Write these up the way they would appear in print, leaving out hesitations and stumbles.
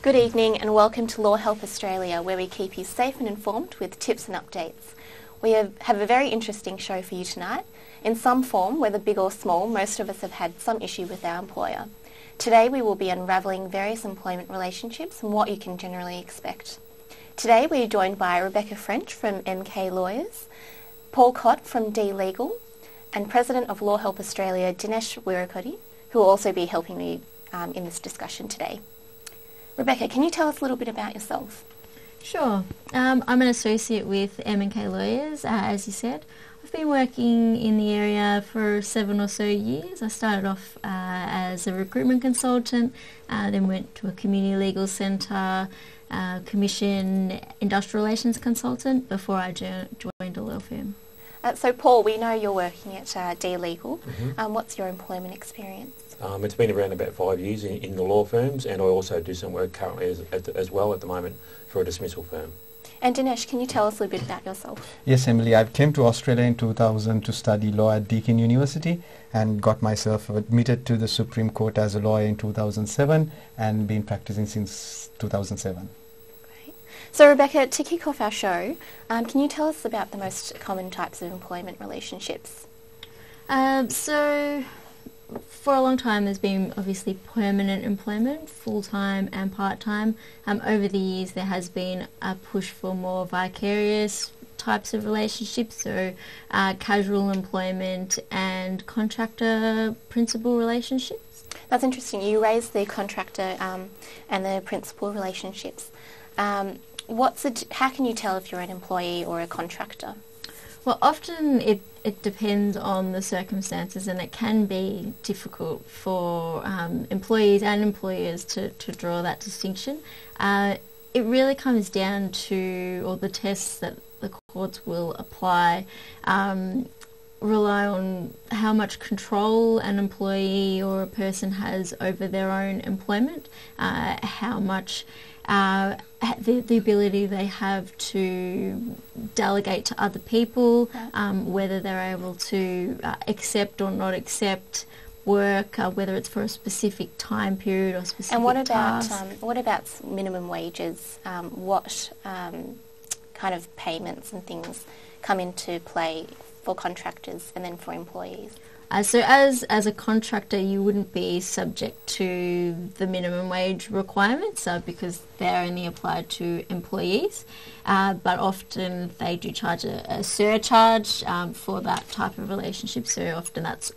Good evening and welcome to LawHelp Australia, where we keep you safe and informed with tips and updates. We have a very interesting show for you tonight. In some form, whether big or small, most of us have had some issue with our employer. Today we will be unravelling various employment relationships and what you can generally expect. Today we are joined by Rebekah French from MK Lawyers, Paul Cott from DLegal, and President of LawHelp Australia, Dinesh Weerakkody, who will also be helping me in this discussion today. Rebekah, can you tell us a little bit about yourself? Sure. I'm an associate with M&K Lawyers, as you said. I've been working in the area for 7 or so years. I started off as a recruitment consultant, then went to a community legal centre, commission industrial relations consultant before I joined a law firm. So Paul, we know you're working at DLegal. What's your employment experience? It's been around about 5 years in the law firms, and I also do some work currently as well at the moment for a dismissal firm. And Dinesh, can you tell us a little bit about yourself? Yes, Emily, I came to Australia in 2000 to study law at Deakin University and got myself admitted to the Supreme Court as a lawyer in 2007 and been practicing since 2007. So Rebekah, to kick off our show, can you tell us about the most common types of employment relationships? So for a long time there's been obviously permanent employment, full-time and part-time. Over the years there has been a push for more vicarious types of relationships, so casual employment and contractor-principal relationships. That's interesting. You raised the contractor and the principal relationships. How can you tell if you're an employee or a contractor? Well, often it depends on the circumstances, and it can be difficult for employees and employers to draw that distinction. It really comes down to, or the tests that the courts will apply rely on how much control an employee or a person has over their own employment, how much the ability they have to delegate to other people, whether they're able to accept or not accept work, whether it's for a specific time period or specific And what about minimum wages? What kind of payments and things come into play for contractors and then for employees? So as a contractor, you wouldn't be subject to the minimum wage requirements because they're only applied to employees, but often they do charge a surcharge for that type of relationship, so often that's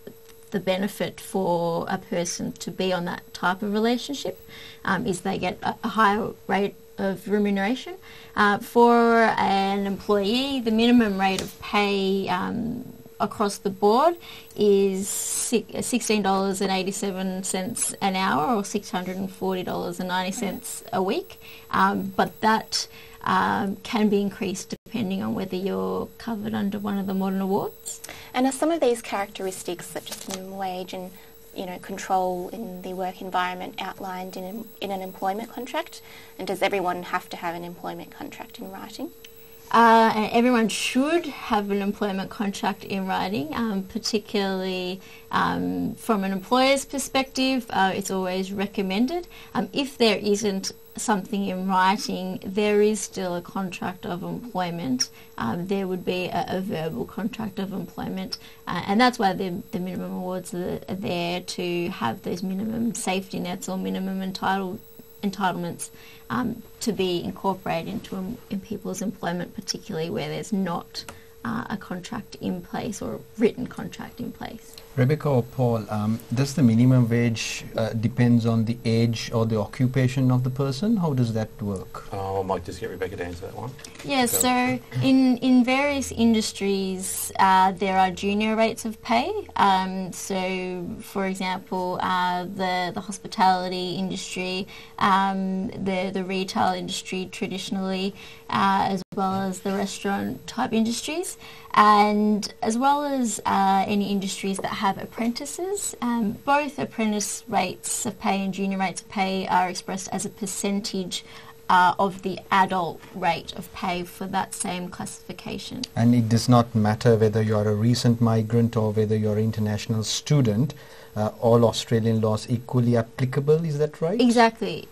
the benefit for a person to be on that type of relationship, is they get a higher rate of remuneration. For an employee, the minimum rate of pay across the board is $16.87 an hour, or $640.90 a week, but that can be increased depending on whether you're covered under one of the modern awards. And are some of these characteristics, such as minimum wage and control in the work environment, outlined in an employment contract? And does everyone have to have an employment contract in writing? And everyone should have an employment contract in writing, particularly from an employer's perspective. It's always recommended. If there isn't something in writing, there is still a contract of employment. There would be a verbal contract of employment, and that's why the minimum awards are there, to have those minimum safety nets or minimum entitlements to be incorporated in people's employment, particularly where there's not a contract in place or a written contract in place. Rebekah or Paul, does the minimum wage depends on the age or the occupation of the person? How does that work? I might just get Rebekah to answer that one. Yeah, so in various industries there are junior rates of pay. So, for example, the hospitality industry, the retail industry traditionally, as well as the restaurant type industries, and as well as any industries that have apprentices. Both apprentice rates of pay and junior rates of pay are expressed as a percentage of the adult rate of pay for that same classification. And it does not matter whether you're a recent migrant or whether you're an international student, all Australian laws equally applicable, is that right? Exactly.